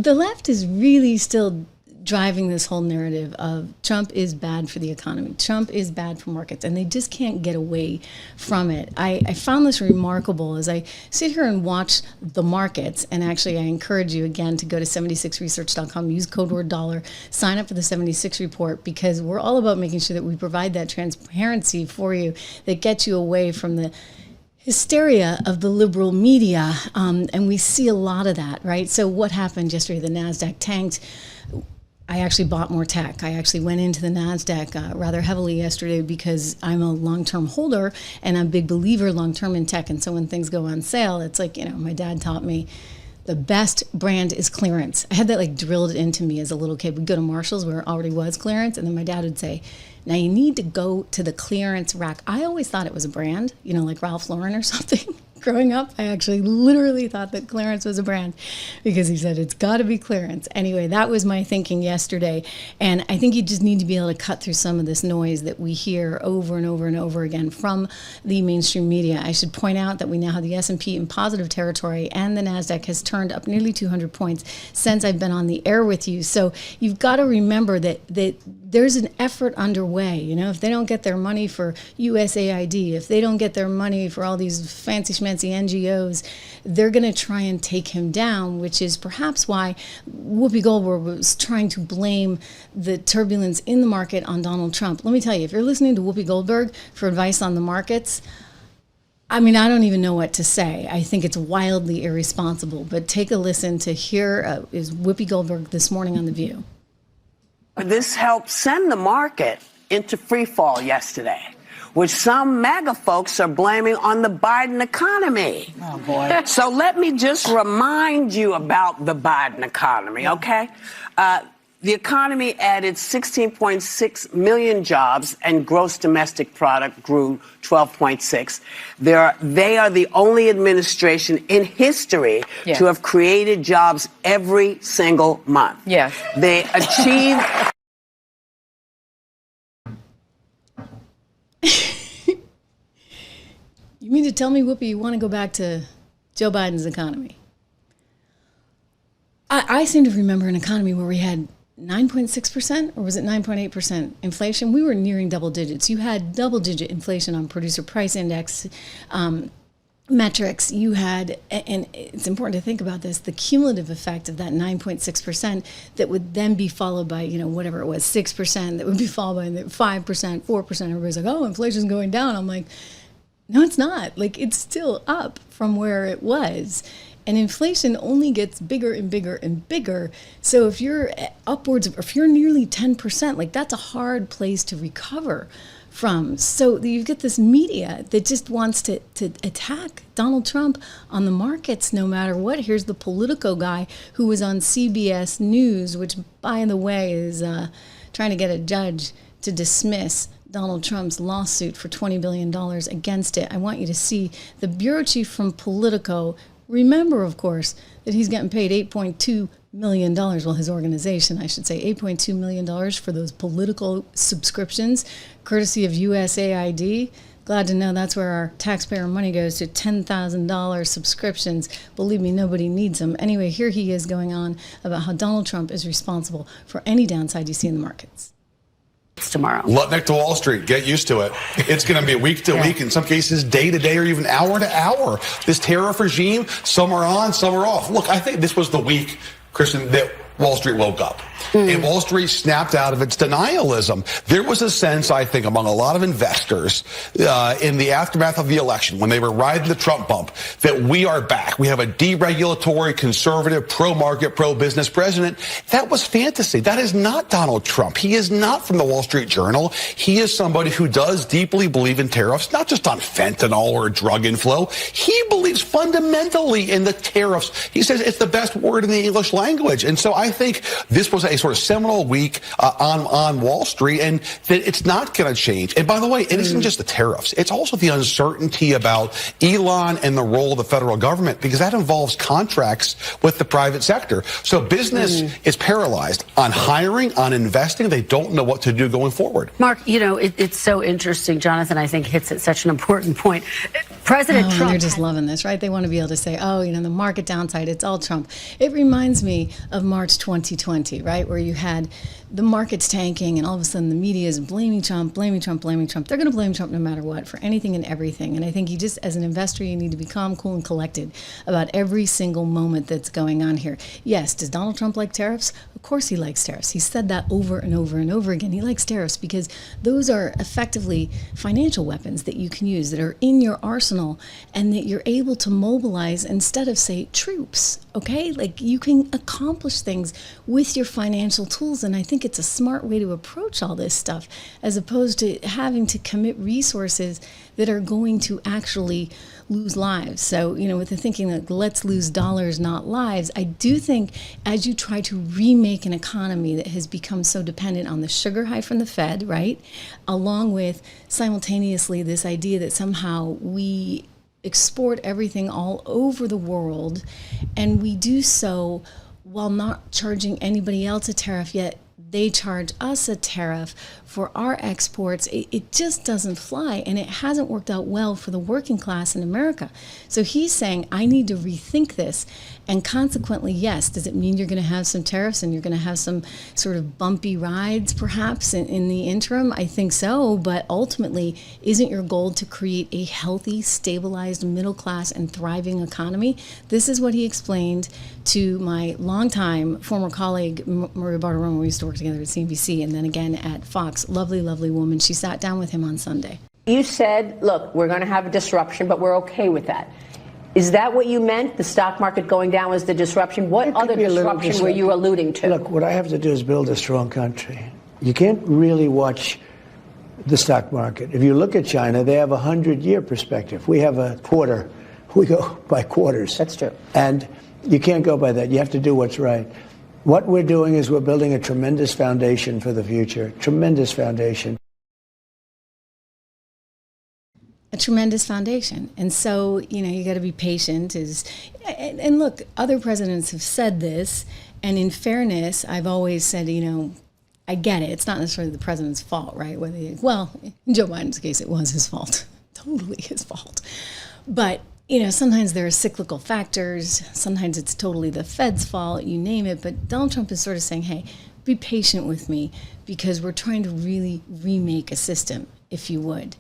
the left is really still driving this whole narrative of Trump is bad for the economy. Trump is bad for markets, and they just can't get away from it. I found this remarkable as I sit here and watch the markets, and actually I encourage you again to go to 76research.com, use code word dollar, sign up for the 76 report, because we're all about making sure that we provide that transparency for you that gets you away from the hysteria of the liberal media, and we see a lot of that, right? So what happened yesterday? The NASDAQ tanked. I actually bought more tech. I actually went into the NASDAQ rather heavily yesterday because I'm a long-term holder and I'm a big believer long-term in tech. And so when things go on sale, it's like, my dad taught me the best brand is clearance. I had that like drilled into me as a little kid. We'd go to Marshall's where it already was clearance, and then my dad would say, now you need to go to the clearance rack. I always thought it was a brand, like Ralph Lauren or something. Growing up, I actually literally thought that clearance was a brand because he said it's got to be clearance. Anyway, that was my thinking yesterday. And I think you just need to be able to cut through some of this noise that we hear over and over and over again from the mainstream media. I should point out that we now have the S&P in positive territory, and the NASDAQ has turned up nearly 200 points since I've been on the air with you. So you've got to remember that there's an effort underway. If they don't get their money for USAID, if they don't get their money for all these fancy schmancy NGOs, they're going to try and take him down, which is perhaps why Whoopi Goldberg was trying to blame the turbulence in the market on Donald Trump. Let me tell you, if you're listening to Whoopi Goldberg for advice on the markets, I don't even know what to say. I think it's wildly irresponsible, but take a listen to hear is Whoopi Goldberg this morning on The View. This helped send the market into free fall yesterday, which some MAGA folks are blaming on the Biden economy. Oh, boy. So let me just remind you about the Biden economy, okay? The economy added 16.6 million jobs, and gross domestic product grew 12.6. They are the only administration in history to have created jobs every single month. Yes. They achieved... You mean to tell me, Whoopi, you want to go back to Joe Biden's economy? I seem to remember an economy where we had 9.6%, or was it 9.8% inflation? We were nearing double digits. You had double-digit inflation on producer price index metrics. You had, and it's important to think about this, the cumulative effect of that 9.6% that would then be followed by, whatever it was, 6%, that would be followed by 5%, 4%. Everybody's like, oh, inflation's going down. I'm like, no, it's not. It's still up from where it was. And inflation only gets bigger and bigger and bigger. So if you're upwards of, or if you're nearly 10%, that's a hard place to recover from. So you get this media that just wants to attack Donald Trump on the markets no matter what. Here's the Politico guy who was on CBS News, which, by the way, is trying to get a judge to dismiss Donald Trump's lawsuit for $20 billion against it. I want you to see the bureau chief from Politico. Remember, of course, that he's getting paid $8.2 million. Well, his organization, I should say, $8.2 million for those political subscriptions, courtesy of USAID. Glad to know that's where our taxpayer money goes, to $10,000 subscriptions. Believe me, nobody needs them. Anyway, here he is going on about how Donald Trump is responsible for any downside you see in the markets. Tomorrow. Lutnick to Wall Street. Get used to it. It's going to be week to week, in some cases day to day, or even hour to hour. This tariff regime, some are on, some are off. Look, I think this was the week, Kristen, that Wall Street woke up. And Wall Street snapped out of its denialism. There was a sense, I think, among a lot of investors in the aftermath of the election, when they were riding the Trump bump, that we are back. We have a deregulatory, conservative, pro-market, pro-business president. That was fantasy. That is not Donald Trump. He is not from the Wall Street Journal. He is somebody who does deeply believe in tariffs, not just on fentanyl or drug inflow. He believes fundamentally in the tariffs. He says it's the best word in the English language. And so I think this was a sort of seminal week on Wall Street, and that it's not going to change. And by the way, it isn't just the tariffs. It's also the uncertainty about Elon and the role of the federal government, because that involves contracts with the private sector. So business is paralyzed on hiring, on investing. They don't know what to do going forward. Mark, it's so interesting. Jonathan, I think, hits at such an important point. President And Trump. they're just loving this, right? They want to be able to say, oh, the market downside, it's all Trump. It reminds me of March 2020, right? Where you had the markets tanking and all of a sudden the media is blaming Trump, blaming Trump, blaming Trump. They're going to blame Trump no matter what for anything and everything. And I think you just, as an investor, you need to be calm, cool, and collected about every single moment that's going on here. Yes, does Donald Trump like tariffs? Of course he likes tariffs. He's said that over and over and over again. He likes tariffs because those are effectively financial weapons that you can use that are in your arsenal and that you're able to mobilize instead of, say, troops. Okay? Like, you can accomplish things with your financial tools. And I think it's a smart way to approach all this stuff as opposed to having to commit resources that are going to actually lose lives. So, with the thinking that let's lose dollars, not lives, I do think as you try to remake an economy that has become so dependent on the sugar high from the Fed, right, along with simultaneously this idea that somehow we export everything all over the world and we do so while not charging anybody else a tariff, yet they charge us a tariff for our exports. It just doesn't fly, and it hasn't worked out well for the working class in America. So he's saying, I need to rethink this. And consequently, yes, does it mean you're going to have some tariffs and you're going to have some sort of bumpy rides perhaps in the interim? I think so, but ultimately, isn't your goal to create a healthy, stabilized, middle class, and thriving economy? This is what he explained to my longtime former colleague, Maria Bartiromo. We used to work together at CNBC and then again at Fox. Lovely, lovely woman. She sat down with him on Sunday. You said, look, we're going to have a disruption, but we're okay with that. Is that what you meant? The stock market going down was the disruption? What other disruption were you alluding to? Look, what I have to do is build a strong country. You can't really watch the stock market. If you look at China, they have a 100-year perspective. We have a quarter. We go by quarters. That's true. And you can't go by that. You have to do what's right. What we're doing is we're building a tremendous foundation for the future. Tremendous foundation. A tremendous foundation. And so, you got to be patient. And look, other presidents have said this. And in fairness, I've always said, I get it. It's not necessarily the president's fault, right? In Joe Biden's case, it was his fault. Totally his fault. But, sometimes there are cyclical factors. Sometimes it's totally the Fed's fault, you name it. But Donald Trump is sort of saying, hey, be patient with me because we're trying to really remake a system, if you would.